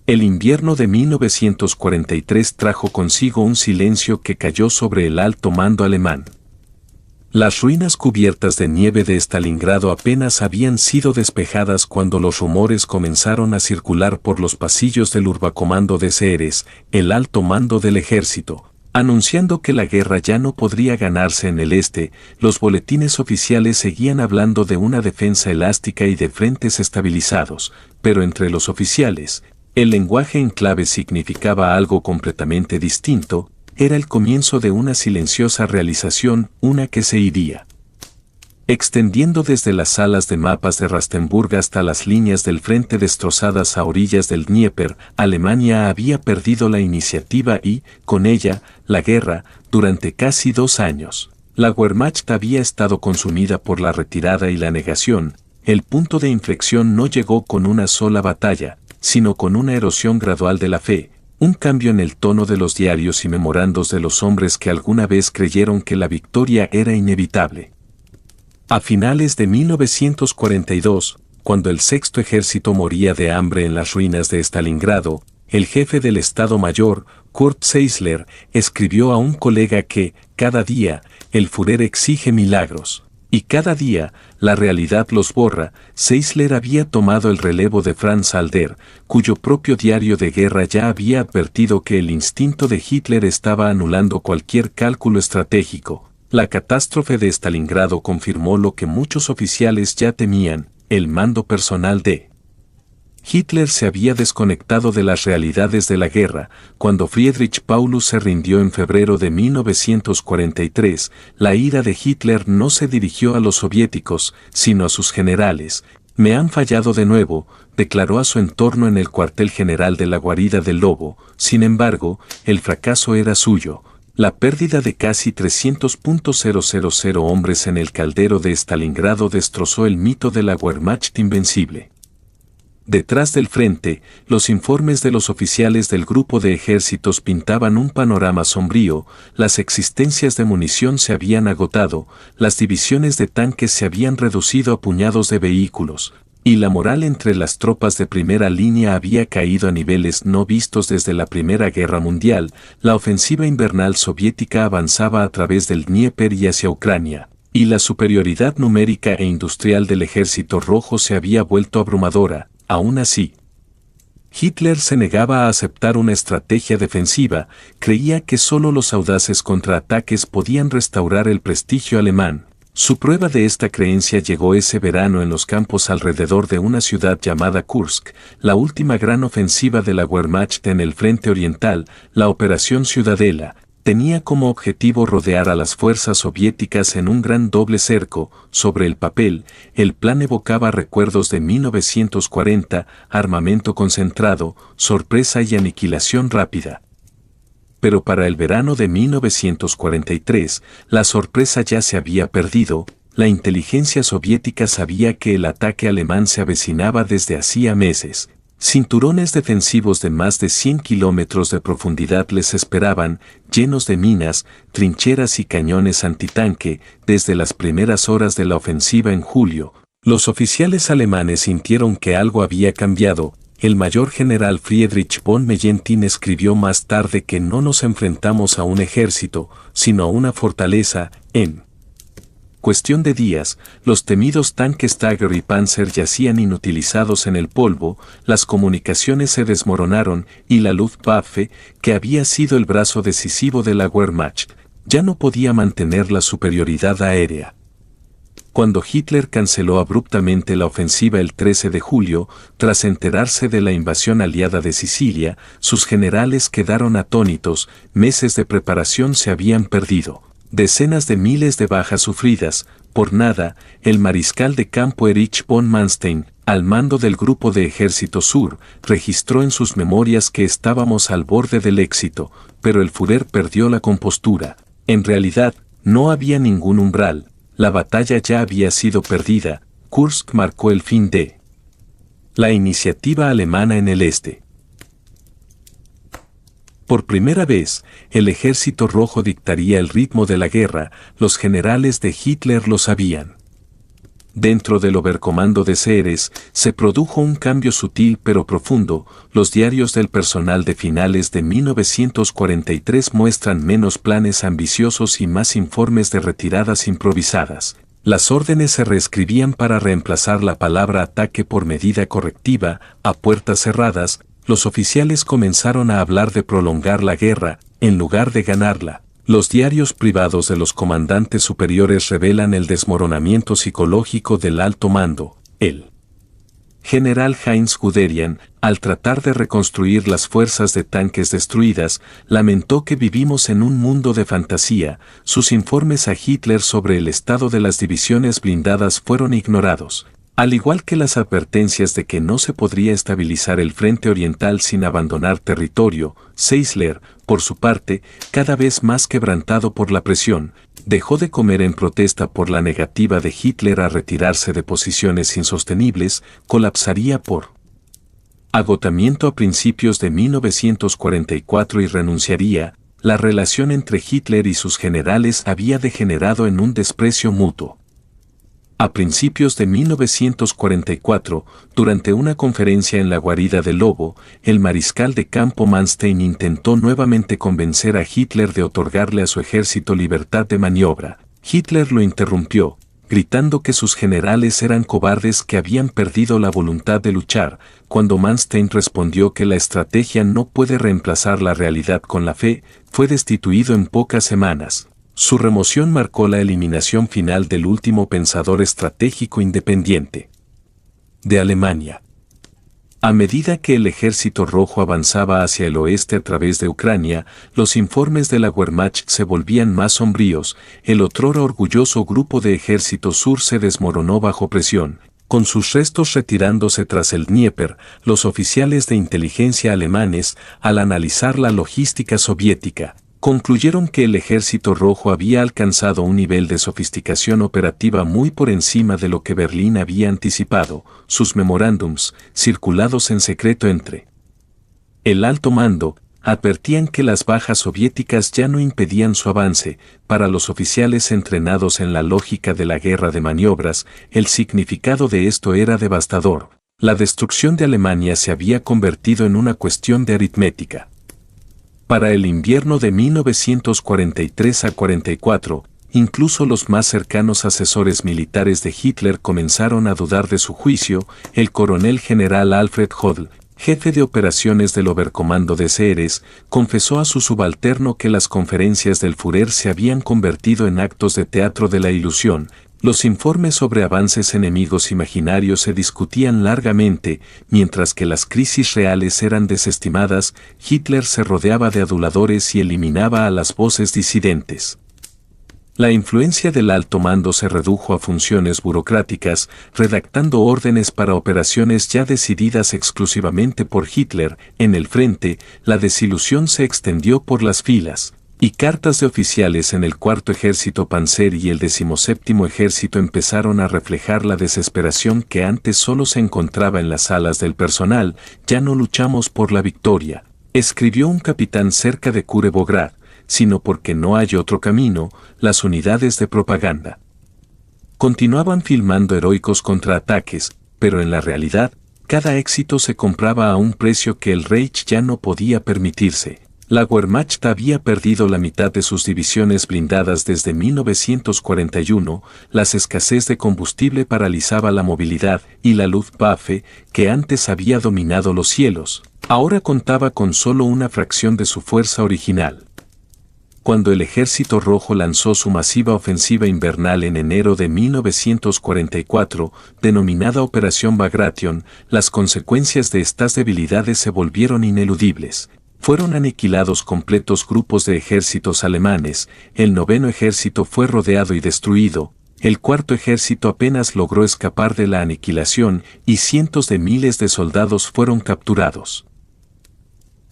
El invierno de 1943 trajo consigo un silencio que cayó sobre el alto mando alemán. Las ruinas cubiertas de nieve de Stalingrado apenas habían sido despejadas cuando los rumores comenzaron a circular por los pasillos del Urbacomando de Seeres, el alto mando del ejército, anunciando que la guerra ya no podría ganarse en el este. Los boletines oficiales seguían hablando de una defensa elástica y de frentes estabilizados, pero entre los oficiales, el lenguaje en clave significaba algo completamente distinto. Era el comienzo de una silenciosa realización, una que se iría extendiendo desde las salas de mapas de Rastenburg hasta las líneas del frente destrozadas a orillas del Dnieper. Alemania había perdido la iniciativa y, con ella, la guerra, durante casi 2 años. La Wehrmacht había estado consumida por la retirada y la negación. El punto de inflexión no llegó con una sola batalla, sino con una erosión gradual de la fe. Un cambio en el tono de los diarios y memorandos de los hombres que alguna vez creyeron que la victoria era inevitable. A finales de 1942, cuando el Sexto Ejército moría de hambre en las ruinas de Stalingrado, el jefe del Estado Mayor, Kurt Seisler, escribió a un colega que, cada día, el Führer exige milagros. Y cada día, la realidad los borra. Seisler había tomado el relevo de Franz Halder, cuyo propio diario de guerra ya había advertido que el instinto de Hitler estaba anulando cualquier cálculo estratégico. La catástrofe de Stalingrado confirmó lo que muchos oficiales ya temían: el mando personal de Hitler se había desconectado de las realidades de la guerra. Cuando Friedrich Paulus se rindió en febrero de 1943, la ira de Hitler no se dirigió a los soviéticos, sino a sus generales. «Me han fallado de nuevo», declaró a su entorno en el cuartel general de la guarida del Lobo. Sin embargo, el fracaso era suyo. La pérdida de casi 300.000 hombres en el caldero de Stalingrado destrozó el mito de la Wehrmacht invencible. Detrás del frente, los informes de los oficiales del grupo de ejércitos pintaban un panorama sombrío. Las existencias de munición se habían agotado, las divisiones de tanques se habían reducido a puñados de vehículos, y la moral entre las tropas de primera línea había caído a niveles no vistos desde la Primera Guerra Mundial. La ofensiva invernal soviética avanzaba a través del Dnieper y hacia Ucrania, y la superioridad numérica e industrial del Ejército Rojo se había vuelto abrumadora. Aún así, Hitler se negaba a aceptar una estrategia defensiva. Creía que solo los audaces contraataques podían restaurar el prestigio alemán. Su prueba de esta creencia llegó ese verano en los campos alrededor de una ciudad llamada Kursk, la última gran ofensiva de la Wehrmacht en el frente oriental. La Operación Ciudadela tenía como objetivo rodear a las fuerzas soviéticas en un gran doble cerco. Sobre el papel, el plan evocaba recuerdos de 1940, armamento concentrado, sorpresa y aniquilación rápida. Pero para el verano de 1943, la sorpresa ya se había perdido. La inteligencia soviética sabía que el ataque alemán se avecinaba desde hacía meses. Cinturones defensivos de más de 100 kilómetros de profundidad les esperaban, llenos de minas, trincheras y cañones antitanque. Desde las primeras horas de la ofensiva en julio, los oficiales alemanes sintieron que algo había cambiado. El mayor general Friedrich von Mellenthin escribió más tarde que no nos enfrentamos a un ejército, sino a una fortaleza. En cuestión de días, los temidos tanques Tiger y Panzer yacían inutilizados en el polvo, las comunicaciones se desmoronaron y la Luftwaffe, que había sido el brazo decisivo de la Wehrmacht, ya no podía mantener la superioridad aérea. Cuando Hitler canceló abruptamente la ofensiva el 13 de julio, tras enterarse de la invasión aliada de Sicilia, sus generales quedaron atónitos. Meses de preparación se habían perdido. Decenas de miles de bajas sufridas. Por nada, el mariscal de campo Erich von Manstein, al mando del Grupo de Ejército Sur, registró en sus memorias que estábamos al borde del éxito, pero el Führer perdió la compostura. En realidad, no había ningún umbral. La batalla ya había sido perdida. Kursk marcó el fin de la iniciativa alemana en el este. Por primera vez, el Ejército Rojo dictaría el ritmo de la guerra. Los generales de Hitler lo sabían. Dentro del Oberkommando des Heeres se produjo un cambio sutil pero profundo. Los diarios del personal de finales de 1943 muestran menos planes ambiciosos y más informes de retiradas improvisadas. Las órdenes se reescribían para reemplazar la palabra ataque por medida correctiva. A puertas cerradas, los oficiales comenzaron a hablar de prolongar la guerra, en lugar de ganarla. Los diarios privados de los comandantes superiores revelan el desmoronamiento psicológico del alto mando. El general Heinz Guderian, al tratar de reconstruir las fuerzas de tanques destruidas, lamentó que vivimos en un mundo de fantasía. Sus informes a Hitler sobre el estado de las divisiones blindadas fueron ignorados, al igual que las advertencias de que no se podría estabilizar el frente oriental sin abandonar territorio. Seisler, por su parte, cada vez más quebrantado por la presión, dejó de comer en protesta por la negativa de Hitler a retirarse de posiciones insostenibles. Colapsaría por agotamiento a principios de 1944 y renunciaría. La relación entre Hitler y sus generales había degenerado en un desprecio mutuo. A principios de 1944, durante una conferencia en la guarida del Lobo, el mariscal de campo Manstein intentó nuevamente convencer a Hitler de otorgarle a su ejército libertad de maniobra. Hitler lo interrumpió, gritando que sus generales eran cobardes que habían perdido la voluntad de luchar. Cuando Manstein respondió que la estrategia no puede reemplazar la realidad con la fe, fue destituido en pocas semanas. Su remoción marcó la eliminación final del último pensador estratégico independiente de Alemania. A medida que el Ejército Rojo avanzaba hacia el oeste a través de Ucrania, los informes de la Wehrmacht se volvían más sombríos. El otrora orgulloso Grupo de Ejército Sur se desmoronó bajo presión, con sus restos retirándose tras el Dnieper. Los oficiales de inteligencia alemanes, al analizar la logística soviética, concluyeron que el Ejército Rojo había alcanzado un nivel de sofisticación operativa muy por encima de lo que Berlín había anticipado. Sus memorándums, circulados en secreto entre el alto mando, advertían que las bajas soviéticas ya no impedían su avance. Para los oficiales entrenados en la lógica de la guerra de maniobras, el significado de esto era devastador. La destrucción de Alemania se había convertido en una cuestión de aritmética. Para el invierno de 1943 a 44, incluso los más cercanos asesores militares de Hitler comenzaron a dudar de su juicio. El coronel general Alfred Hodl, jefe de operaciones del Oberkommando des Heeres, confesó a su subalterno que las conferencias del Führer se habían convertido en actos de teatro de la ilusión. Los informes sobre avances enemigos imaginarios se discutían largamente, mientras que las crisis reales eran desestimadas. Hitler se rodeaba de aduladores y eliminaba a las voces disidentes. La influencia del alto mando se redujo a funciones burocráticas, redactando órdenes para operaciones ya decididas exclusivamente por Hitler. En el frente, la desilusión se extendió por las filas, y cartas de oficiales en el 4º Ejército Panzer y el 17º Ejército empezaron a reflejar la desesperación que antes solo se encontraba en las salas del personal. «Ya no luchamos por la victoria», escribió un capitán cerca de Kurevograd, «sino porque no hay otro camino». Las unidades de propaganda continuaban filmando heroicos contraataques, pero en la realidad, cada éxito se compraba a un precio que el Reich ya no podía permitirse. La Wehrmacht había perdido la mitad de sus divisiones blindadas desde 1941, la escasez de combustible paralizaba la movilidad, y la Luftwaffe, que antes había dominado los cielos, ahora contaba con solo una fracción de su fuerza original. Cuando el Ejército Rojo lanzó su masiva ofensiva invernal en enero de 1944, denominada Operación Bagration, las consecuencias de estas debilidades se volvieron ineludibles. Fueron aniquilados completos grupos de ejércitos alemanes, el 9º ejército fue rodeado y destruido, el 4º ejército apenas logró escapar de la aniquilación y cientos de miles de soldados fueron capturados.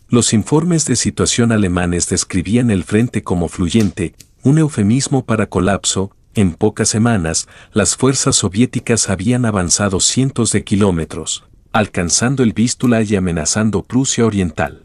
Los informes de situación alemanes describían el frente como fluyente, un eufemismo para colapso. En pocas semanas, las fuerzas soviéticas habían avanzado cientos de kilómetros, alcanzando el Vístula y amenazando Prusia Oriental.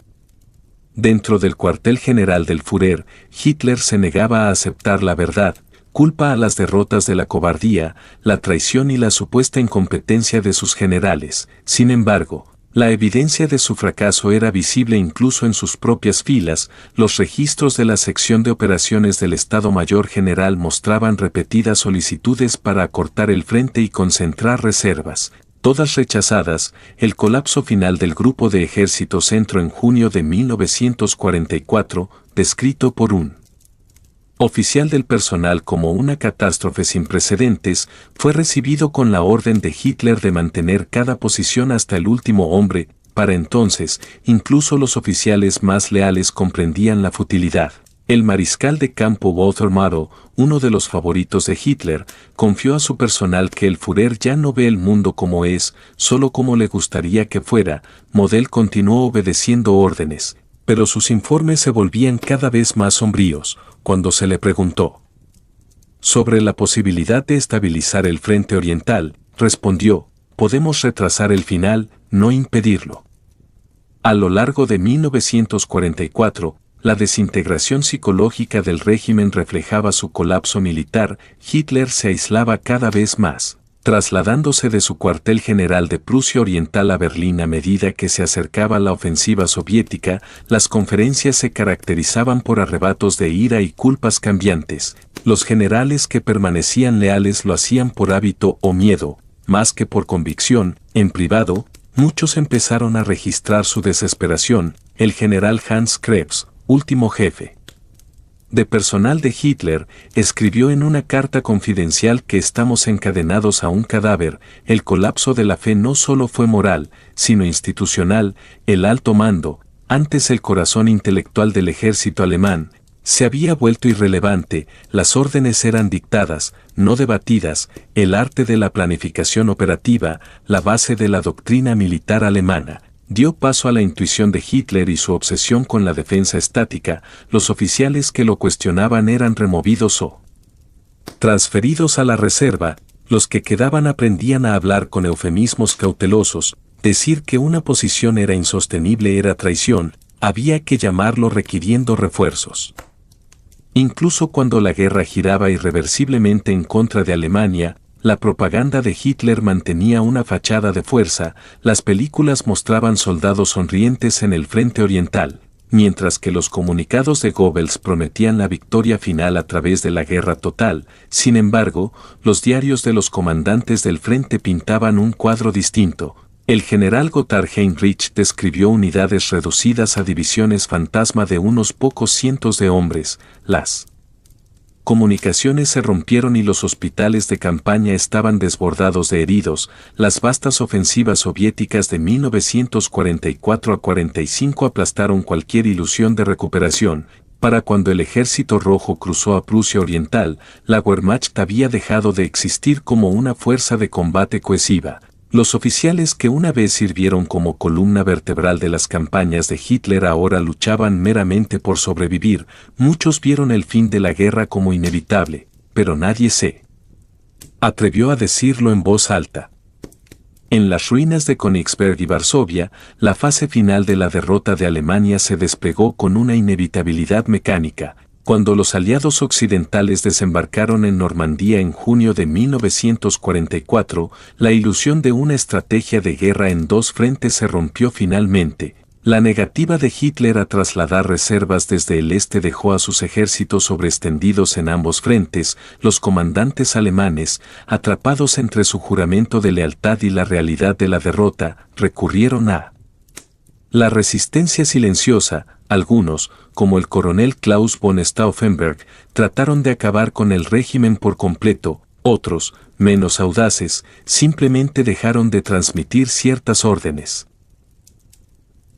Dentro del cuartel general del Führer, Hitler se negaba a aceptar la verdad. culpa a las derrotas de la cobardía, la traición y la supuesta incompetencia de sus generales. Sin embargo, la evidencia de su fracaso era visible incluso en sus propias filas. Los registros de la sección de operaciones del Estado Mayor General mostraban repetidas solicitudes para acortar el frente y concentrar reservas, todas rechazadas. El colapso final del Grupo de Ejército Centro en junio de 1944, descrito por un oficial del personal como una catástrofe sin precedentes, fue recibido con la orden de Hitler de mantener cada posición hasta el último hombre. Para entonces, incluso los oficiales más leales comprendían la futilidad. El mariscal de campo Walter Model, uno de los favoritos de Hitler, confió a su personal que el Führer ya no ve el mundo como es, solo como le gustaría que fuera. Model continuó obedeciendo órdenes, pero sus informes se volvían cada vez más sombríos. Cuando se le preguntó sobre la posibilidad de estabilizar el frente oriental, respondió: podemos retrasar el final, no impedirlo. A lo largo de 1944, la desintegración psicológica del régimen reflejaba su colapso militar. Hitler se aislaba cada vez más, trasladándose de su cuartel general de Prusia Oriental a Berlín a medida que se acercaba la ofensiva soviética. Las conferencias se caracterizaban por arrebatos de ira y culpas cambiantes. Los generales que permanecían leales lo hacían por hábito o miedo, más que por convicción. En privado, muchos empezaron a registrar su desesperación. El general Hans Krebs, último jefe de personal de Hitler, escribió en una carta confidencial que estamos encadenados a un cadáver. El colapso de la fe no solo fue moral, sino institucional. El alto mando, antes el corazón intelectual del ejército alemán, se había vuelto irrelevante. Las órdenes eran dictadas, no debatidas. El arte de la planificación operativa, la base de la doctrina militar alemana, dio paso a la intuición de Hitler y su obsesión con la defensa estática. Los oficiales que lo cuestionaban eran removidos o transferidos a la reserva. Los que quedaban aprendían a hablar con eufemismos cautelosos. Decir que una posición era insostenible era traición. Había que llamarlo requiriendo refuerzos. Incluso cuando la guerra giraba irreversiblemente en contra de Alemania, la propaganda de Hitler mantenía una fachada de fuerza. Las películas mostraban soldados sonrientes en el frente oriental, mientras que los comunicados de Goebbels prometían la victoria final a través de la guerra total. Sin embargo, los diarios de los comandantes del frente pintaban un cuadro distinto. El general Gotthard Heinrich describió unidades reducidas a divisiones fantasma de unos pocos cientos de hombres. Las comunicaciones se rompieron y los hospitales de campaña estaban desbordados de heridos. Las vastas ofensivas soviéticas de 1944 a 45 aplastaron cualquier ilusión de recuperación. Para cuando el Ejército Rojo cruzó a Prusia Oriental, la Wehrmacht había dejado de existir como una fuerza de combate cohesiva. Los oficiales que una vez sirvieron como columna vertebral de las campañas de Hitler ahora luchaban meramente por sobrevivir. Muchos vieron el fin de la guerra como inevitable, pero nadie se atrevió a decirlo en voz alta. En las ruinas de Königsberg y Varsovia, la fase final de la derrota de Alemania se desplegó con una inevitabilidad mecánica. Cuando los aliados occidentales desembarcaron en Normandía en junio de 1944, la ilusión de una estrategia de guerra en dos frentes se rompió finalmente. La negativa de Hitler a trasladar reservas desde el este dejó a sus ejércitos sobreextendidos en ambos frentes. Los comandantes alemanes, atrapados entre su juramento de lealtad y la realidad de la derrota, recurrieron a la resistencia silenciosa. Algunos, como el coronel Klaus von Stauffenberg, trataron de acabar con el régimen por completo. Otros, menos audaces, simplemente dejaron de transmitir ciertas órdenes.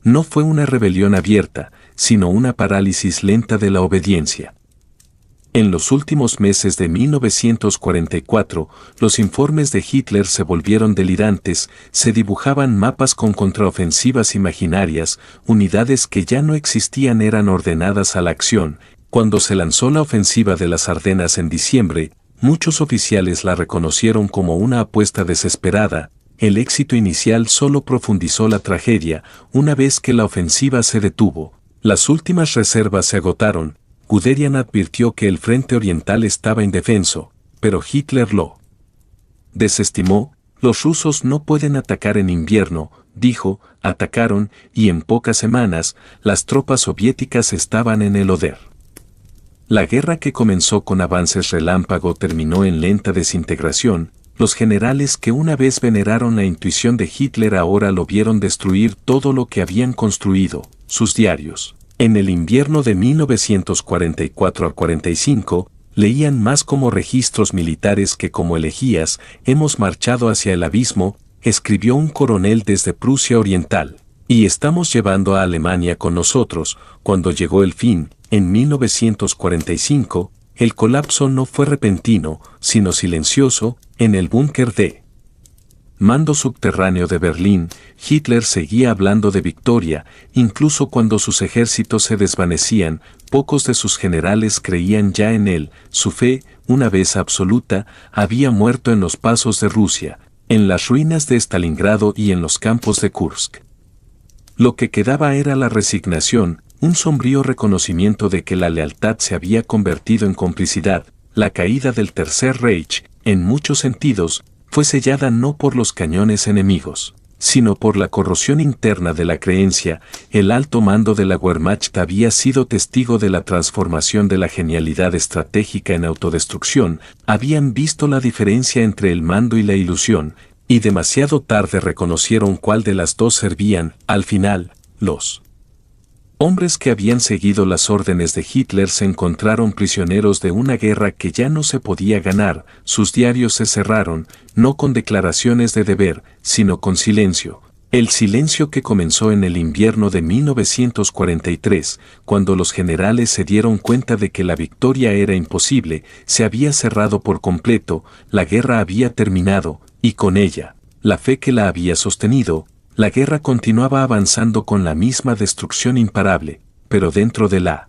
No fue una rebelión abierta, sino una parálisis lenta de la obediencia. En los últimos meses de 1944, los informes de Hitler se volvieron delirantes. Se dibujaban mapas con contraofensivas imaginarias. Unidades que ya no existían eran ordenadas a la acción. Cuando se lanzó la ofensiva de las Ardenas en diciembre, muchos oficiales la reconocieron como una apuesta desesperada. El éxito inicial solo profundizó la tragedia. Una vez que la ofensiva se detuvo, las últimas reservas se agotaron. Guderian advirtió que el frente oriental estaba indefenso, pero Hitler lo desestimó. Los rusos no pueden atacar en invierno, dijo. Atacaron, y en pocas semanas, las tropas soviéticas estaban en el Oder. La guerra, que comenzó con avances relámpago, terminó en lenta desintegración. Los generales que una vez veneraron la intuición de Hitler ahora lo vieron destruir todo lo que habían construido, sus diarios. En el invierno de 1944 a 45, leían más como registros militares que como elegías. Hemos marchado hacia el abismo, escribió un coronel desde Prusia Oriental, y estamos llevando a Alemania con nosotros. Cuando llegó el fin, en 1945, el colapso no fue repentino, sino silencioso. En el búnker de mando subterráneo de Berlín, Hitler seguía hablando de victoria, incluso cuando sus ejércitos se desvanecían. Pocos de sus generales creían ya en él. Su fe, una vez absoluta, había muerto en los pasos de Rusia, en las ruinas de Stalingrado y en los campos de Kursk. Lo que quedaba era la resignación, un sombrío reconocimiento de que la lealtad se había convertido en complicidad. La caída del Tercer Reich, en muchos sentidos, fue sellada no por los cañones enemigos, sino por la corrosión interna de la creencia. El alto mando de la Wehrmacht había sido testigo de la transformación de la genialidad estratégica en autodestrucción. Habían visto la diferencia entre el mando y la ilusión, y demasiado tarde reconocieron cuál de las dos servían. Al final, los hombres que habían seguido las órdenes de Hitler se encontraron prisioneros de una guerra que ya no se podía ganar. Sus diarios se cerraron, no con declaraciones de deber, sino con silencio. El silencio que comenzó en el invierno de 1943, cuando los generales se dieron cuenta de que la victoria era imposible, se había cerrado por completo. La guerra había terminado, y con ella, la fe que la había sostenido. La guerra continuaba avanzando con la misma destrucción imparable, pero dentro de la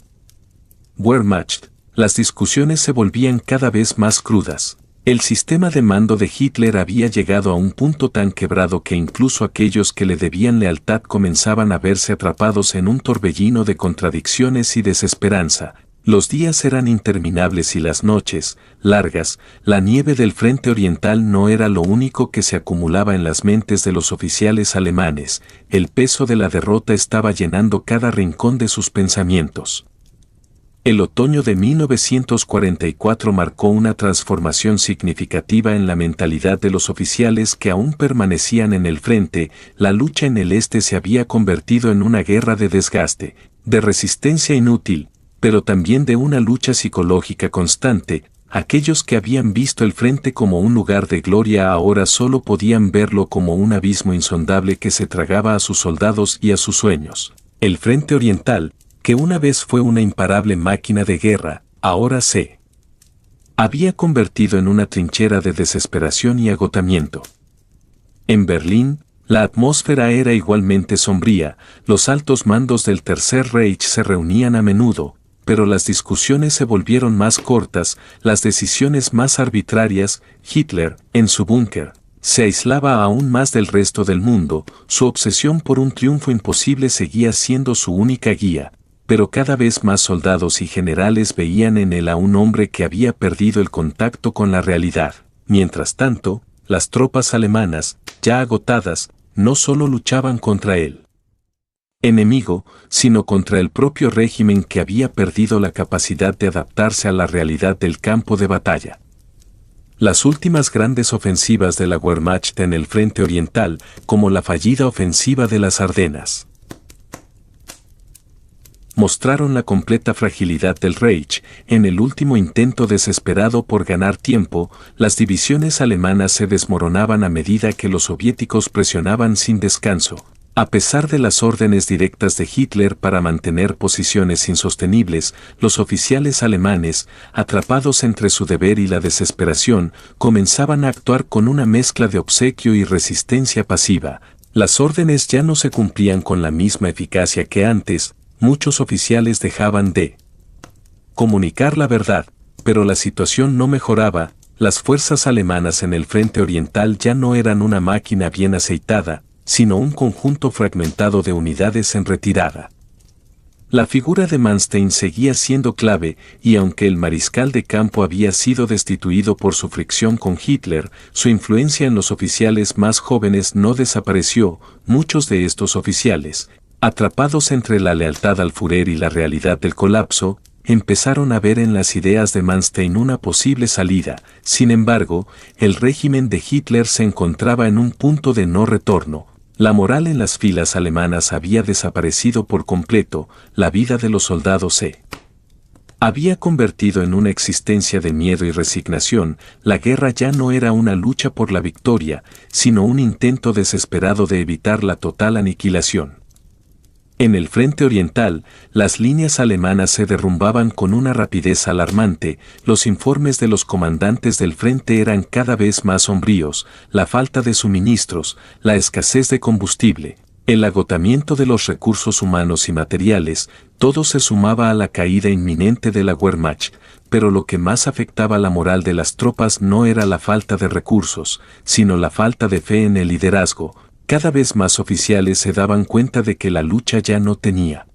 Wehrmacht, las discusiones se volvían cada vez más crudas. El sistema de mando de Hitler había llegado a un punto tan quebrado que incluso aquellos que le debían lealtad comenzaban a verse atrapados en un torbellino de contradicciones y desesperanza. Los días eran interminables y las noches, largas. La nieve del frente oriental no era lo único que se acumulaba en las mentes de los oficiales alemanes. El peso de la derrota estaba llenando cada rincón de sus pensamientos. El otoño de 1944 marcó una transformación significativa en la mentalidad de los oficiales que aún permanecían en el frente. La lucha en el este se había convertido en una guerra de desgaste, de resistencia inútil, pero también de una lucha psicológica constante. Aquellos que habían visto el frente como un lugar de gloria ahora solo podían verlo como un abismo insondable que se tragaba a sus soldados y a sus sueños. El frente oriental, que una vez fue una imparable máquina de guerra, ahora se había convertido en una trinchera de desesperación y agotamiento. En Berlín, la atmósfera era igualmente sombría. Los altos mandos del Tercer Reich se reunían a menudo, pero las discusiones se volvieron más cortas, las decisiones más arbitrarias. Hitler, en su búnker, se aislaba aún más del resto del mundo. Su obsesión por un triunfo imposible seguía siendo su única guía, pero cada vez más soldados y generales veían en él a un hombre que había perdido el contacto con la realidad. Mientras tanto, las tropas alemanas, ya agotadas, no solo luchaban contra él enemigo, sino contra el propio régimen que había perdido la capacidad de adaptarse a la realidad del campo de batalla. Las últimas grandes ofensivas de la Wehrmacht en el frente oriental, como la fallida ofensiva de las Ardenas, mostraron la completa fragilidad del Reich. En el último intento desesperado por ganar tiempo, las divisiones alemanas se desmoronaban a medida que los soviéticos presionaban sin descanso. A pesar de las órdenes directas de Hitler para mantener posiciones insostenibles, los oficiales alemanes, atrapados entre su deber y la desesperación, comenzaban a actuar con una mezcla de obsequio y resistencia pasiva. Las órdenes ya no se cumplían con la misma eficacia que antes. Muchos oficiales dejaban de comunicar la verdad, pero la situación no mejoraba. Las fuerzas alemanas en el frente oriental ya no eran una máquina bien aceitada, sino un conjunto fragmentado de unidades en retirada. La figura de Manstein seguía siendo clave y aunque el mariscal de campo había sido destituido por su fricción con Hitler, su influencia en los oficiales más jóvenes no desapareció. Muchos de estos oficiales, atrapados entre la lealtad al Führer y la realidad del colapso, empezaron a ver en las ideas de Manstein una posible salida. Sin embargo, el régimen de Hitler se encontraba en un punto de no retorno. La moral en las filas alemanas había desaparecido por completo, la vida de los soldados se había convertido en una existencia de miedo y resignación. La guerra ya no era una lucha por la victoria, sino un intento desesperado de evitar la total aniquilación. En el frente oriental, las líneas alemanas se derrumbaban con una rapidez alarmante. Los informes de los comandantes del frente eran cada vez más sombríos: la falta de suministros, la escasez de combustible, el agotamiento de los recursos humanos y materiales, todo se sumaba a la caída inminente de la Wehrmacht. Pero lo que más afectaba la moral de las tropas no era la falta de recursos, sino la falta de fe en el liderazgo. Cada vez más oficiales se daban cuenta de que la lucha ya no tenía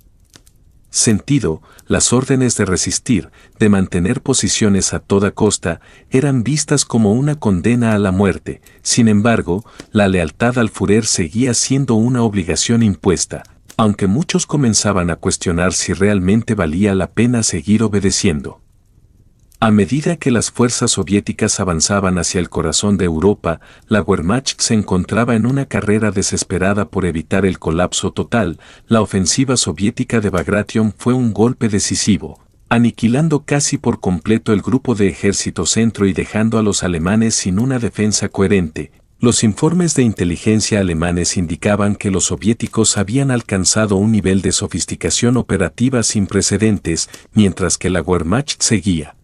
sentido. Las órdenes de resistir, de mantener posiciones a toda costa, eran vistas como una condena a la muerte. Sin embargo, la lealtad al Führer seguía siendo una obligación impuesta, aunque muchos comenzaban a cuestionar si realmente valía la pena seguir obedeciendo. A medida que las fuerzas soviéticas avanzaban hacia el corazón de Europa, la Wehrmacht se encontraba en una carrera desesperada por evitar el colapso total. La ofensiva soviética de Bagration fue un golpe decisivo, aniquilando casi por completo el grupo de ejército centro y dejando a los alemanes sin una defensa coherente. Los informes de inteligencia alemanes indicaban que los soviéticos habían alcanzado un nivel de sofisticación operativa sin precedentes, mientras que la Wehrmacht seguía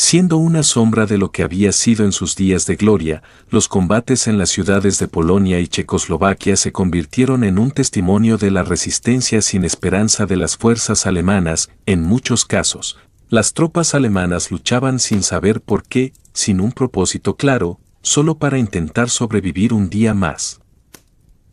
siendo una sombra de lo que había sido en sus días de gloria. Los combates en las ciudades de Polonia y Checoslovaquia se convirtieron en un testimonio de la resistencia sin esperanza de las fuerzas alemanas. En muchos casos, las tropas alemanas luchaban sin saber por qué, sin un propósito claro, solo para intentar sobrevivir un día más.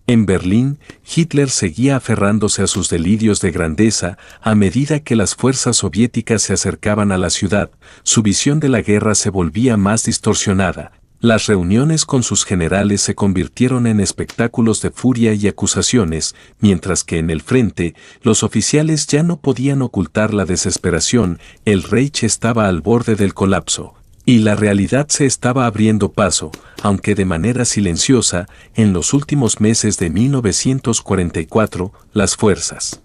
En Berlín, Hitler seguía aferrándose a sus delirios de grandeza. A medida que las fuerzas soviéticas se acercaban a la ciudad, su visión de la guerra se volvía más distorsionada. Las reuniones con sus generales se convirtieron en espectáculos de furia y acusaciones, mientras que en el frente, los oficiales ya no podían ocultar la desesperación. El Reich estaba al borde del colapso, y la realidad se estaba abriendo paso, aunque de manera silenciosa. En los últimos meses de 1944, las fuerzas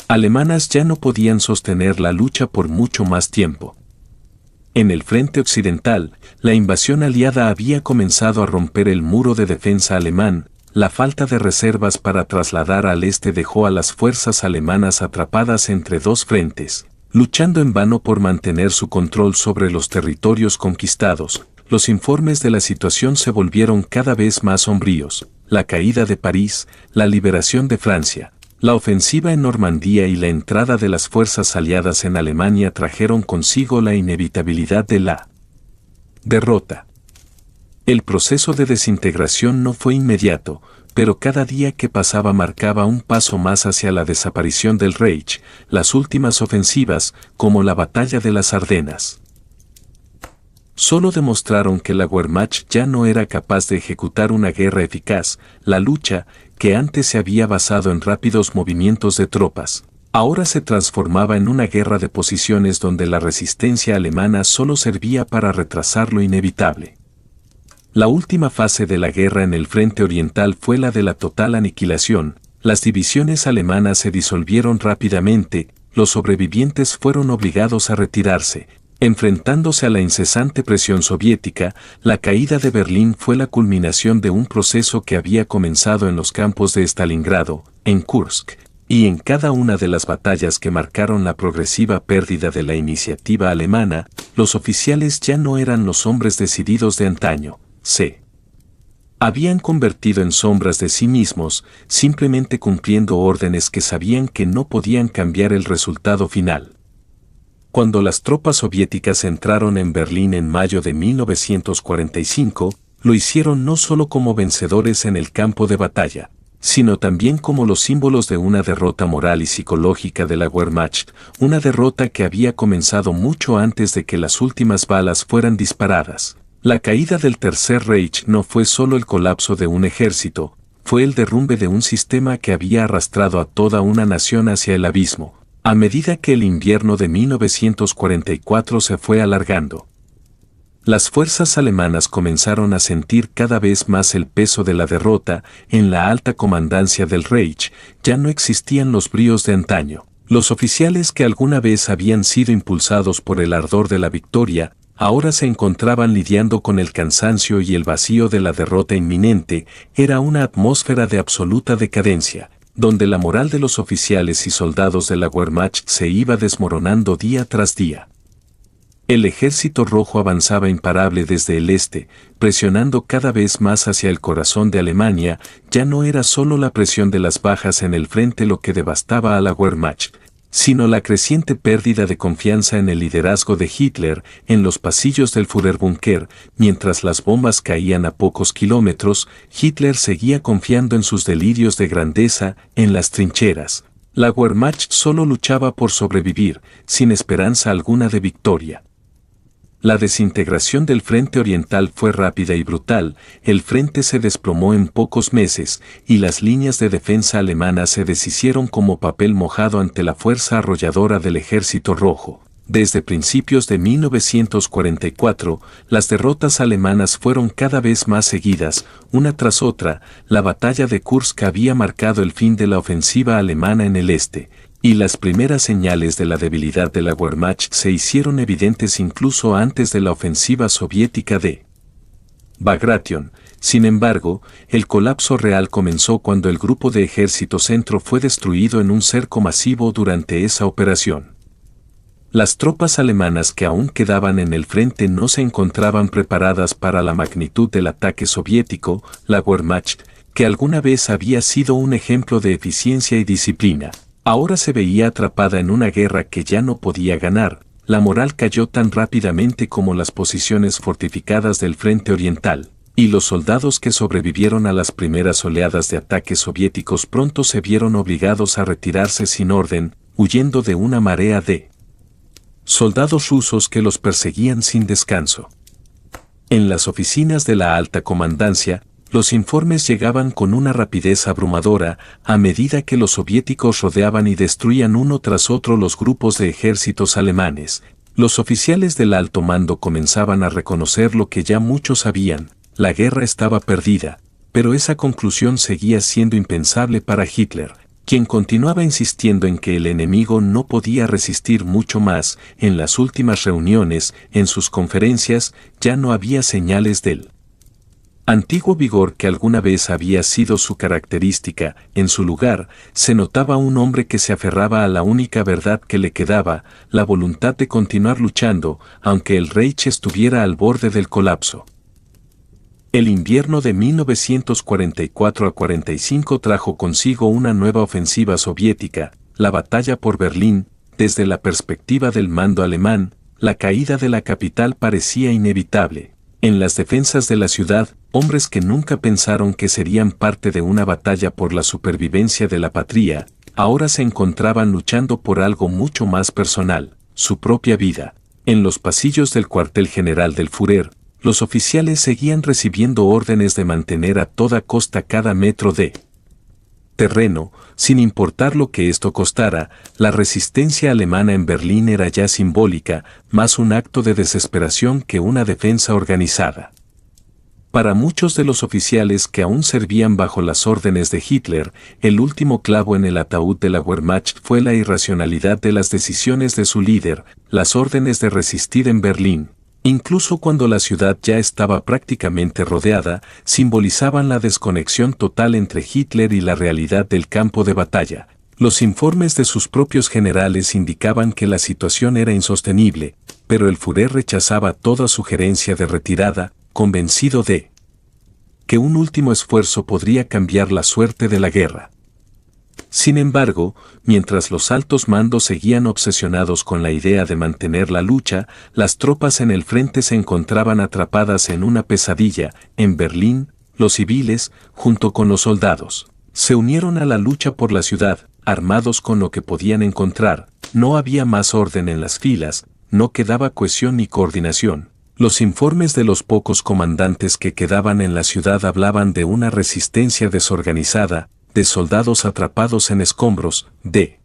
alemanas ya no podían sostener la lucha por mucho más tiempo. En el frente occidental, la invasión aliada había comenzado a romper el muro de defensa alemán. La falta de reservas para trasladar al este dejó a las fuerzas alemanas atrapadas entre dos frentes, luchando en vano por mantener su control sobre los territorios conquistados. Los informes de la situación se volvieron cada vez más sombríos: la caída de París, la liberación de Francia, la ofensiva en Normandía y la entrada de las fuerzas aliadas en Alemania trajeron consigo la inevitabilidad de la derrota. El proceso de desintegración no fue inmediato, pero cada día que pasaba marcaba un paso más hacia la desaparición del Reich. Las últimas ofensivas, como la batalla de las Ardenas, solo demostraron que la Wehrmacht ya no era capaz de ejecutar una guerra eficaz. La lucha, que antes se había basado en rápidos movimientos de tropas, ahora se transformaba en una guerra de posiciones donde la resistencia alemana solo servía para retrasar lo inevitable. La última fase de la guerra en el frente oriental fue la de la total aniquilación. Las divisiones alemanas se disolvieron rápidamente. Los sobrevivientes fueron obligados a retirarse, enfrentándose a la incesante presión soviética. La caída de Berlín fue la culminación de un proceso que había comenzado en los campos de Stalingrado, en Kursk, y en cada una de las batallas que marcaron la progresiva pérdida de la iniciativa alemana. Los oficiales ya no eran los hombres decididos de antaño. Se habían convertido en sombras de sí mismos, simplemente cumpliendo órdenes que sabían que no podían cambiar el resultado final. Cuando las tropas soviéticas entraron en Berlín en mayo de 1945, lo hicieron no solo como vencedores en el campo de batalla, sino también como los símbolos de una derrota moral y psicológica de la Wehrmacht, una derrota que había comenzado mucho antes de que las últimas balas fueran disparadas. La caída del Tercer Reich no fue solo el colapso de un ejército, fue el derrumbe de un sistema que había arrastrado a toda una nación hacia el abismo, a medida que el invierno de 1944 se fue alargando. Las fuerzas alemanas comenzaron a sentir cada vez más el peso de la derrota. En la alta comandancia del Reich ya no existían los bríos de antaño. Los oficiales que alguna vez habían sido impulsados por el ardor de la victoria, ahora se encontraban lidiando con el cansancio y el vacío de la derrota inminente. Era una atmósfera de absoluta decadencia, donde la moral de los oficiales y soldados de la Wehrmacht se iba desmoronando día tras día. El ejército rojo avanzaba imparable desde el este, presionando cada vez más hacia el corazón de Alemania. Ya no era solo la presión de las bajas en el frente lo que devastaba a la Wehrmacht, sino la creciente pérdida de confianza en el liderazgo de Hitler. En los pasillos del Führerbunker, mientras las bombas caían a pocos kilómetros, Hitler seguía confiando en sus delirios de grandeza. En las trincheras, la Wehrmacht solo luchaba por sobrevivir, sin esperanza alguna de victoria. La desintegración del frente oriental fue rápida y brutal. El frente se desplomó en pocos meses, y las líneas de defensa alemanas se deshicieron como papel mojado ante la fuerza arrolladora del ejército rojo. Desde principios de 1944, las derrotas alemanas fueron cada vez más seguidas, una tras otra. La batalla de Kursk había marcado el fin de la ofensiva alemana en el este, y las primeras señales de la debilidad de la Wehrmacht se hicieron evidentes incluso antes de la ofensiva soviética de Bagration. Sin embargo, el colapso real comenzó cuando el grupo de ejército centro fue destruido en un cerco masivo durante esa operación. Las tropas alemanas que aún quedaban en el frente no se encontraban preparadas para la magnitud del ataque soviético. La Wehrmacht, que alguna vez había sido un ejemplo de eficiencia y disciplina, ahora se veía atrapada en una guerra que ya no podía ganar. La moral cayó tan rápidamente como las posiciones fortificadas del frente oriental, y los soldados que sobrevivieron a las primeras oleadas de ataques soviéticos pronto se vieron obligados a retirarse sin orden, huyendo de una marea de soldados rusos que los perseguían sin descanso. En las oficinas de la alta comandancia, los informes llegaban con una rapidez abrumadora. A medida que los soviéticos rodeaban y destruían uno tras otro los grupos de ejércitos alemanes, los oficiales del alto mando comenzaban a reconocer lo que ya muchos sabían: la guerra estaba perdida. Pero esa conclusión seguía siendo impensable para Hitler, quien continuaba insistiendo en que el enemigo no podía resistir mucho más. En las últimas reuniones, en sus conferencias, ya no había señales del antiguo vigor que alguna vez había sido su característica. En su lugar, se notaba un hombre que se aferraba a la única verdad que le quedaba, la voluntad de continuar luchando, aunque el Reich estuviera al borde del colapso. El invierno de 1944 a 45 trajo consigo una nueva ofensiva soviética, la batalla por Berlín. Desde la perspectiva del mando alemán, la caída de la capital parecía inevitable. En las defensas de la ciudad, hombres que nunca pensaron que serían parte de una batalla por la supervivencia de la patria, ahora se encontraban luchando por algo mucho más personal: su propia vida. En los pasillos del cuartel general del Führer, los oficiales seguían recibiendo órdenes de mantener a toda costa cada metro de terreno, sin importar lo que esto costara. La resistencia alemana en Berlín era ya simbólica, más un acto de desesperación que una defensa organizada. Para muchos de los oficiales que aún servían bajo las órdenes de Hitler, el último clavo en el ataúd de la Wehrmacht fue la irracionalidad de las decisiones de su líder. Las órdenes de resistir en Berlín, incluso cuando la ciudad ya estaba prácticamente rodeada, simbolizaban la desconexión total entre Hitler y la realidad del campo de batalla. Los informes de sus propios generales indicaban que la situación era insostenible, pero el Führer rechazaba toda sugerencia de retirada, convencido de que un último esfuerzo podría cambiar la suerte de la guerra. Sin embargo, mientras los altos mandos seguían obsesionados con la idea de mantener la lucha, las tropas en el frente se encontraban atrapadas en una pesadilla. En Berlín, los civiles, junto con los soldados, Se unieron a la lucha por la ciudad, armados con lo que podían encontrar. No había más orden en las filas, no quedaba cohesión ni coordinación. Los informes de los pocos comandantes que quedaban en la ciudad hablaban de una resistencia desorganizada, de soldados atrapados en escombros, de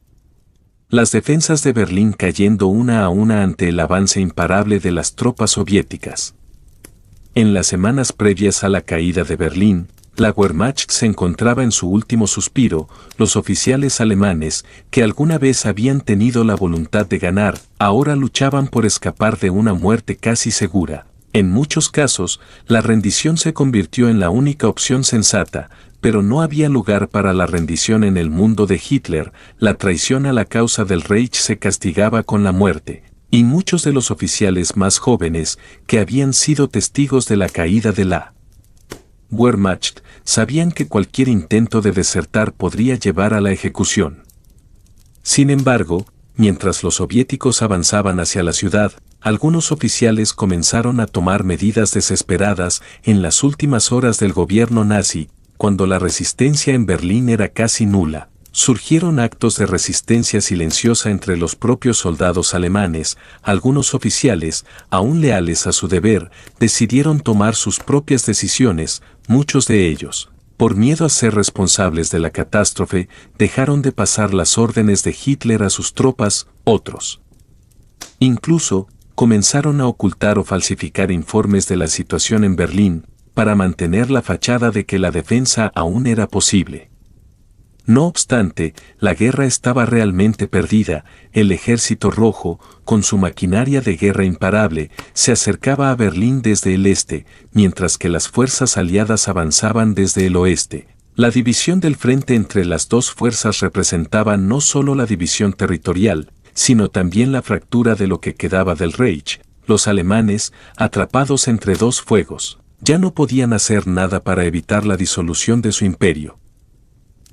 las defensas de Berlín cayendo una a una ante el avance imparable de las tropas soviéticas. En las semanas previas a la caída de Berlín, la Wehrmacht se encontraba en su último suspiro. Los oficiales alemanes, que alguna vez habían tenido la voluntad de ganar, ahora luchaban por escapar de una muerte casi segura. En muchos casos, la rendición se convirtió en la única opción sensata, pero no había lugar para la rendición en el mundo de Hitler. La traición a la causa del Reich se castigaba con la muerte, y muchos de los oficiales más jóvenes, que habían sido testigos de la caída de la Wehrmacht, sabían que cualquier intento de desertar podría llevar a la ejecución. Sin embargo, mientras los soviéticos avanzaban hacia la ciudad, algunos oficiales comenzaron a tomar medidas desesperadas. En las últimas horas del gobierno nazi, cuando la resistencia en Berlín era casi nula, surgieron actos de resistencia silenciosa entre los propios soldados alemanes. Algunos oficiales, aún leales a su deber, decidieron tomar sus propias decisiones. Muchos de ellos, por miedo a ser responsables de la catástrofe, dejaron de pasar las órdenes de Hitler a sus tropas. Otros, incluso, comenzaron a ocultar o falsificar informes de la situación en Berlín, para mantener la fachada de que la defensa aún era posible. No obstante, la guerra estaba realmente perdida. El Ejército Rojo, con su maquinaria de guerra imparable, se acercaba a Berlín desde el este, mientras que las fuerzas aliadas avanzaban desde el oeste. La división del frente entre las dos fuerzas representaba no solo la división territorial, sino también la fractura de lo que quedaba del Reich. Los alemanes, atrapados entre dos fuegos, ya no podían hacer nada para evitar la disolución de su imperio.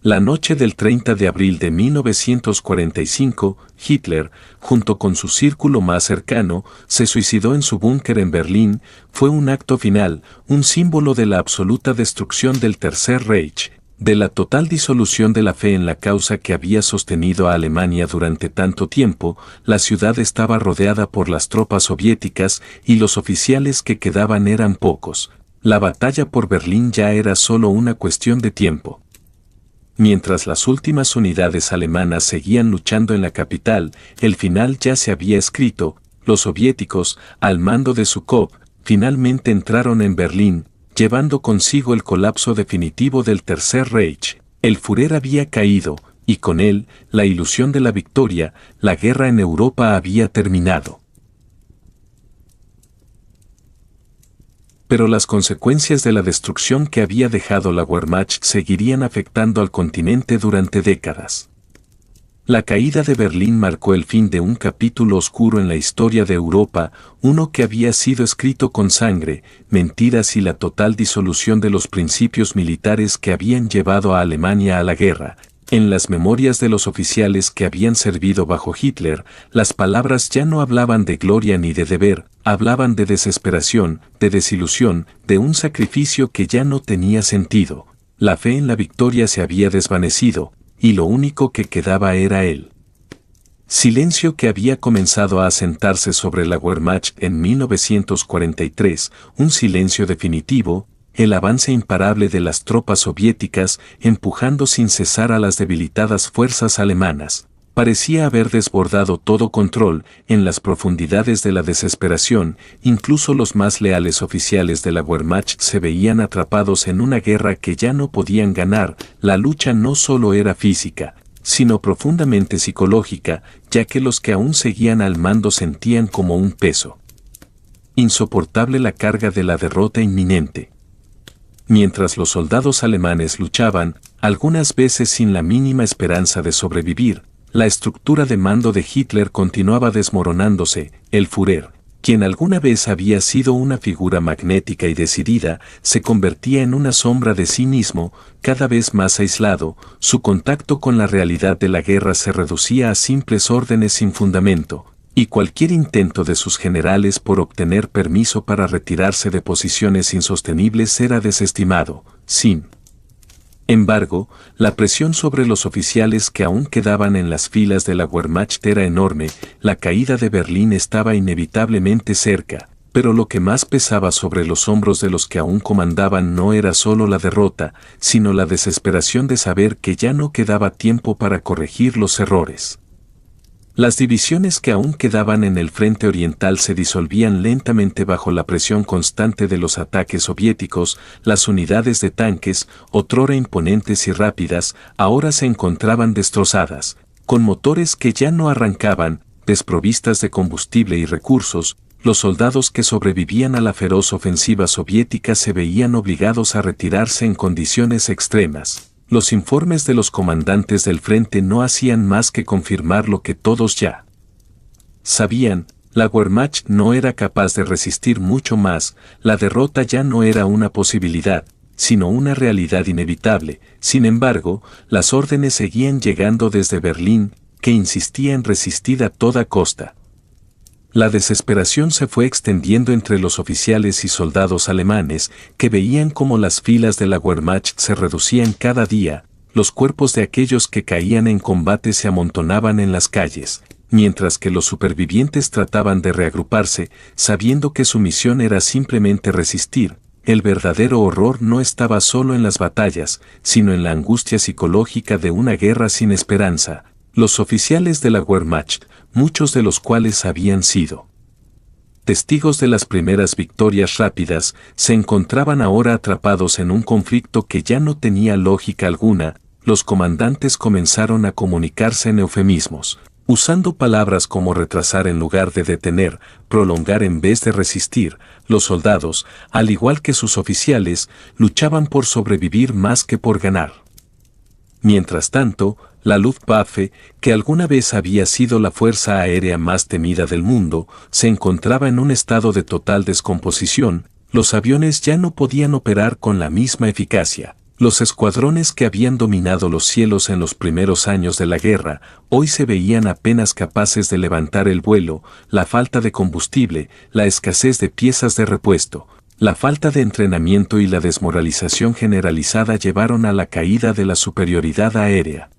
La noche del 30 de abril de 1945, Hitler, junto con su círculo más cercano, se suicidó en su búnker en Berlín. Fue un acto final, un símbolo de la absoluta destrucción del Tercer Reich, de la total disolución de la fe en la causa que había sostenido a Alemania durante tanto tiempo. La ciudad estaba rodeada por las tropas soviéticas y los oficiales que quedaban eran pocos. La batalla por Berlín ya era solo una cuestión de tiempo. Mientras las últimas unidades alemanas seguían luchando en la capital, el final ya se había escrito. Los soviéticos, al mando de Zhukov, finalmente entraron en Berlín, llevando consigo el colapso definitivo del Tercer Reich. El Führer había caído, y con él, la ilusión de la victoria. La guerra en Europa había terminado. Pero las consecuencias de la destrucción que había dejado la Wehrmacht seguirían afectando al continente durante décadas. La caída de Berlín marcó el fin de un capítulo oscuro en la historia de Europa, uno que había sido escrito con sangre, mentiras y la total disolución de los principios militares que habían llevado a Alemania a la guerra. En las memorias de los oficiales que habían servido bajo Hitler, las palabras ya no hablaban de gloria ni de deber, hablaban de desesperación, de desilusión, de un sacrificio que ya no tenía sentido. La fe en la victoria se había desvanecido, y lo único que quedaba era el silencio que había comenzado a asentarse sobre la Wehrmacht en 1943, un silencio definitivo. El avance imparable de las tropas soviéticas, empujando sin cesar a las debilitadas fuerzas alemanas, parecía haber desbordado todo control. En las profundidades de la desesperación. Incluso los más leales oficiales de la Wehrmacht se veían atrapados en una guerra que ya no podían ganar. La lucha no solo era física, sino profundamente psicológica, ya que los que aún seguían al mando sentían como un peso insoportable la carga de la derrota inminente. Mientras los soldados alemanes luchaban, algunas veces sin la mínima esperanza de sobrevivir, la estructura de mando de Hitler continuaba desmoronándose. El Führer, quien alguna vez había sido una figura magnética y decidida, se convertía en una sombra de sí mismo, cada vez más aislado. Su contacto con la realidad de la guerra se reducía a simples órdenes sin fundamento, y cualquier intento de sus generales por obtener permiso para retirarse de posiciones insostenibles era desestimado. Sin Embargo, la presión sobre los oficiales que aún quedaban en las filas de la Wehrmacht era enorme, la caída de Berlín estaba inevitablemente cerca, pero lo que más pesaba sobre los hombros de los que aún comandaban no era solo la derrota, sino la desesperación de saber que ya no quedaba tiempo para corregir los errores. Las divisiones que aún quedaban en el frente oriental se disolvían lentamente bajo la presión constante de los ataques soviéticos, las unidades de tanques, otrora imponentes y rápidas, ahora se encontraban destrozadas, con motores que ya no arrancaban, desprovistas de combustible y recursos. Los soldados que sobrevivían a la feroz ofensiva soviética se veían obligados a retirarse en condiciones extremas. Los informes de los comandantes del frente no hacían más que confirmar lo que todos ya sabían: la Wehrmacht no era capaz de resistir mucho más, la derrota ya no era una posibilidad, sino una realidad inevitable. Sin embargo, las órdenes seguían llegando desde Berlín, que insistía en resistir a toda costa. La desesperación se fue extendiendo entre los oficiales y soldados alemanes, que veían cómo las filas de la Wehrmacht se reducían cada día, los cuerpos de aquellos que caían en combate se amontonaban en las calles, mientras que los supervivientes trataban de reagruparse, sabiendo que su misión era simplemente resistir. El verdadero horror no estaba solo en las batallas, sino en la angustia psicológica de una guerra sin esperanza. Los oficiales de la Wehrmacht, muchos de los cuales habían sido testigos de las primeras victorias rápidas, se encontraban ahora atrapados en un conflicto que ya no tenía lógica alguna. Los comandantes comenzaron a comunicarse en eufemismos, usando palabras como retrasar en lugar de detener, prolongar en vez de resistir. Los soldados, al igual que sus oficiales, luchaban por sobrevivir más que por ganar. Mientras tanto, la Luftwaffe, que alguna vez había sido la fuerza aérea más temida del mundo, se encontraba en un estado de total descomposición. Los aviones ya no podían operar con la misma eficacia. Los escuadrones que habían dominado los cielos en los primeros años de la guerra, hoy se veían apenas capaces de levantar el vuelo. La falta de combustible, la escasez de piezas de repuesto, la falta de entrenamiento y la desmoralización generalizada llevaron a la caída de la superioridad aérea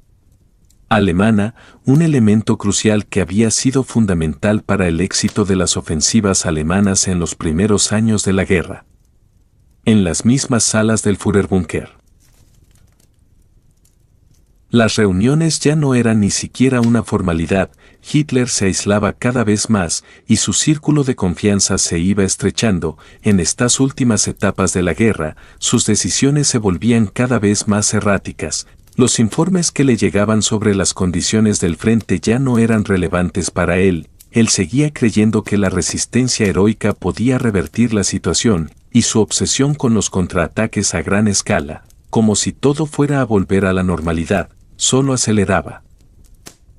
alemana, un elemento crucial que había sido fundamental para el éxito de las ofensivas alemanas en los primeros años de la guerra. En las mismas salas del Führerbunker, las reuniones ya no eran ni siquiera una formalidad. Hitler se aislaba cada vez más y su círculo de confianza se iba estrechando. En estas últimas etapas de la guerra, sus decisiones se volvían cada vez más erráticas. Los informes que le llegaban sobre las condiciones del frente ya no eran relevantes para él. Él seguía creyendo que la resistencia heroica podía revertir la situación, y su obsesión con los contraataques a gran escala, como si todo fuera a volver a la normalidad, solo aceleraba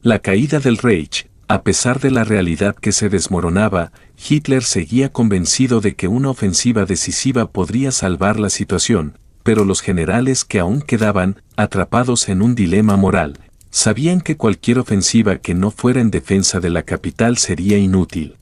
la caída del Reich. A pesar de la realidad que se desmoronaba, Hitler seguía convencido de que una ofensiva decisiva podría salvar la situación, pero los generales que aún quedaban, atrapados en un dilema moral, sabían que cualquier ofensiva que no fuera en defensa de la capital sería inútil.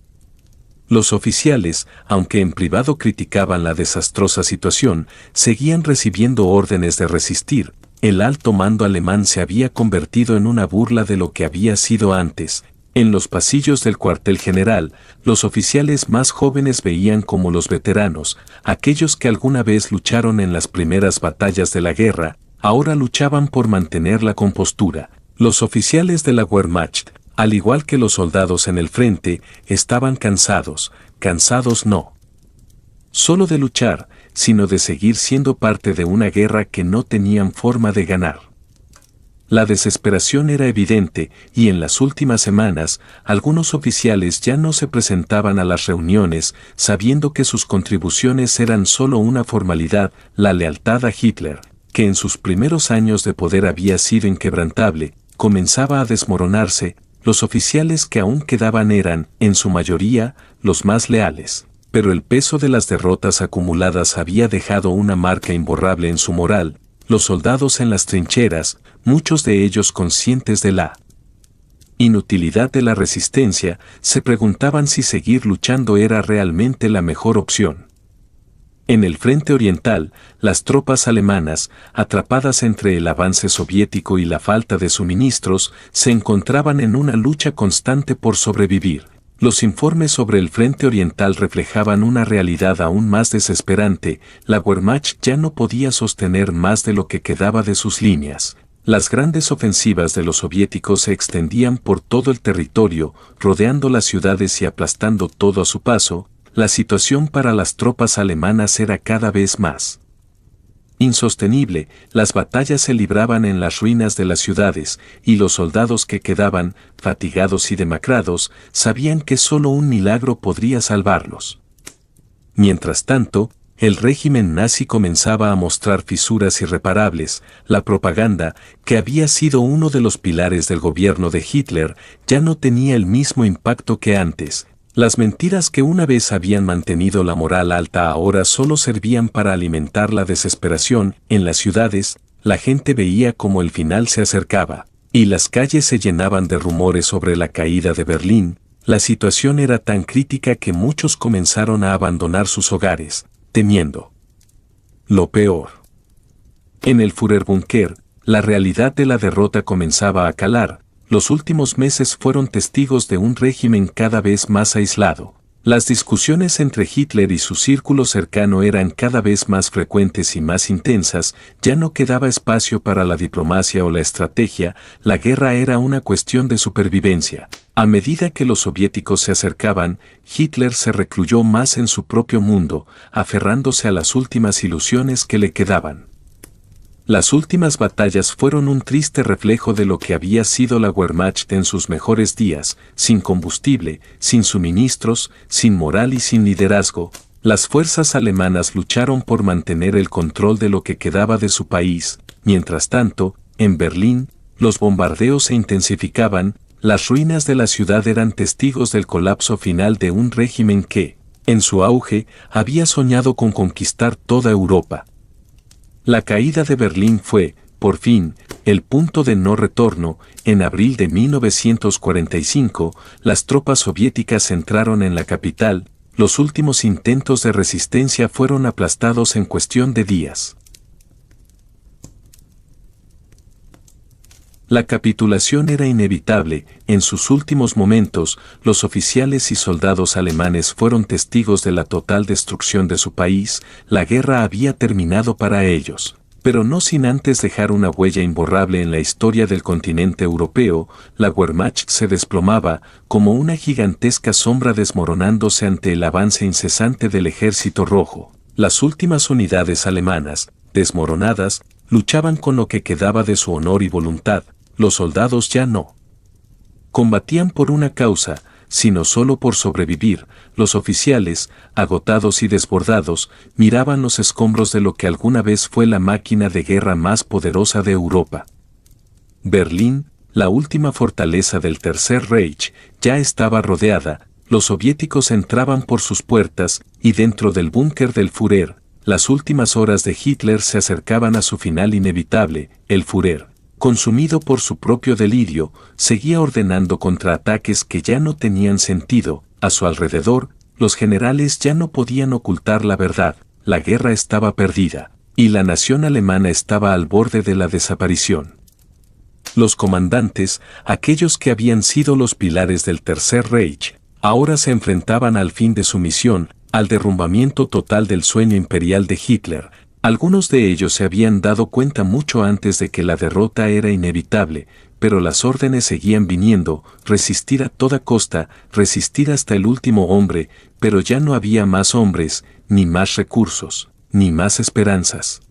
Los oficiales, aunque en privado criticaban la desastrosa situación, seguían recibiendo órdenes de resistir. El alto mando alemán se había convertido en una burla de lo que había sido antes. En los pasillos del cuartel general, los oficiales más jóvenes veían como los veteranos, aquellos que alguna vez lucharon en las primeras batallas de la guerra, ahora luchaban por mantener la compostura. Los oficiales de la Wehrmacht, al igual que los soldados en el frente, estaban cansados no solo de luchar, sino de seguir siendo parte de una guerra que no tenían forma de ganar. La desesperación era evidente, y en las últimas semanas, algunos oficiales ya no se presentaban a las reuniones, sabiendo que sus contribuciones eran solo una formalidad. La lealtad a Hitler, que en sus primeros años de poder había sido inquebrantable, comenzaba a desmoronarse. Los oficiales que aún quedaban eran, en su mayoría, los más leales, pero el peso de las derrotas acumuladas había dejado una marca imborrable en su moral. Los soldados en las trincheras, muchos de ellos conscientes de la inutilidad de la resistencia, se preguntaban si seguir luchando era realmente la mejor opción. En el frente oriental, las tropas alemanas, atrapadas entre el avance soviético y la falta de suministros, se encontraban en una lucha constante por sobrevivir. Los informes sobre el frente oriental reflejaban una realidad aún más desesperante: la Wehrmacht ya no podía sostener más de lo que quedaba de sus líneas. Las grandes ofensivas de los soviéticos se extendían por todo el territorio, rodeando las ciudades y aplastando todo a su paso. La situación para las tropas alemanas era cada vez más insostenible. Las batallas se libraban en las ruinas de las ciudades, y los soldados que quedaban, fatigados y demacrados, sabían que solo un milagro podría salvarlos. Mientras tanto, el régimen nazi comenzaba a mostrar fisuras irreparables. La propaganda, que había sido uno de los pilares del gobierno de Hitler, ya no tenía el mismo impacto que antes. Las mentiras que una vez habían mantenido la moral alta ahora solo servían para alimentar la desesperación. En las ciudades, la gente veía cómo el final se acercaba, y las calles se llenaban de rumores sobre la caída de Berlín. La situación era tan crítica que muchos comenzaron a abandonar sus hogares, temiendo lo peor. En el Führerbunker, la realidad de la derrota comenzaba a calar. Los últimos meses fueron testigos de un régimen cada vez más aislado. Las discusiones entre Hitler y su círculo cercano eran cada vez más frecuentes y más intensas. Ya no quedaba espacio para la diplomacia o la estrategia. La guerra era una cuestión de supervivencia. A medida que los soviéticos se acercaban, Hitler se recluyó más en su propio mundo, aferrándose a las últimas ilusiones que le quedaban. Las últimas batallas fueron un triste reflejo de lo que había sido la Wehrmacht en sus mejores días: sin combustible, sin suministros, sin moral y sin liderazgo. Las fuerzas alemanas lucharon por mantener el control de lo que quedaba de su país. Mientras tanto, en Berlín, los bombardeos se intensificaban. Las ruinas de la ciudad eran testigos del colapso final de un régimen que, en su auge, había soñado con conquistar toda Europa. La caída de Berlín fue, por fin, el punto de no retorno. En abril de 1945, las tropas soviéticas entraron en la capital. Los últimos intentos de resistencia fueron aplastados en cuestión de días. La capitulación era inevitable. En sus últimos momentos, los oficiales y soldados alemanes fueron testigos de la total destrucción de su país. La guerra había terminado para ellos, pero no sin antes dejar una huella imborrable en la historia del continente europeo. La Wehrmacht se desplomaba, como una gigantesca sombra desmoronándose ante el avance incesante del Ejército Rojo. Las últimas unidades alemanas, desmoronadas, luchaban con lo que quedaba de su honor y voluntad. Los soldados ya no combatían por una causa, sino solo por sobrevivir. Los oficiales, agotados y desbordados, miraban los escombros de lo que alguna vez fue la máquina de guerra más poderosa de Europa. Berlín, la última fortaleza del Tercer Reich, ya estaba rodeada. Los soviéticos entraban por sus puertas, y dentro del búnker del Führer, las últimas horas de Hitler se acercaban a su final inevitable. El Führer, consumido por su propio delirio, seguía ordenando contraataques que ya no tenían sentido. A su alrededor, los generales ya no podían ocultar la verdad: la guerra estaba perdida, y la nación alemana estaba al borde de la desaparición. Los comandantes, aquellos que habían sido los pilares del Tercer Reich, ahora se enfrentaban al fin de su misión, al derrumbamiento total del sueño imperial de Hitler. Algunos de ellos se habían dado cuenta mucho antes de que la derrota era inevitable, pero las órdenes seguían viniendo: resistir a toda costa, resistir hasta el último hombre. Pero ya no había más hombres, ni más recursos, ni más esperanzas.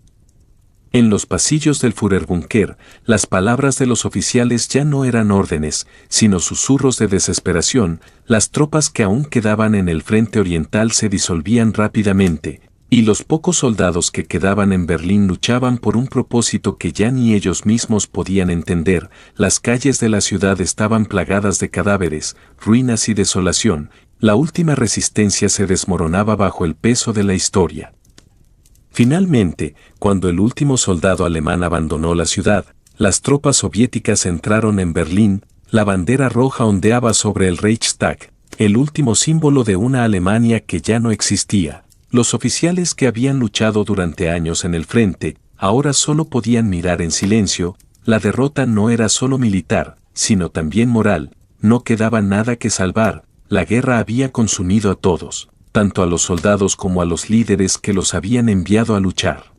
En los pasillos del Führerbunker, las palabras de los oficiales ya no eran órdenes, sino susurros de desesperación. Las tropas que aún quedaban en el frente oriental se disolvían rápidamente, y los pocos soldados que quedaban en Berlín luchaban por un propósito que ya ni ellos mismos podían entender. Las calles de la ciudad estaban plagadas de cadáveres, ruinas y desolación. La última resistencia se desmoronaba bajo el peso de la historia. Finalmente, cuando el último soldado alemán abandonó la ciudad, las tropas soviéticas entraron en Berlín. La bandera roja ondeaba sobre el Reichstag, el último símbolo de una Alemania que ya no existía. Los oficiales que habían luchado durante años en el frente, ahora solo podían mirar en silencio. La derrota no era solo militar, sino también moral. No quedaba nada que salvar, la guerra había consumido a todos, tanto a los soldados como a los líderes que los habían enviado a luchar.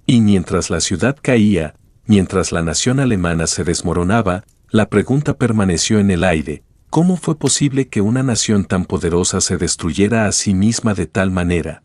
Y mientras la ciudad caía, mientras la nación alemana se desmoronaba, la pregunta permaneció en el aire: ¿cómo fue posible que una nación tan poderosa se destruyera a sí misma de tal manera?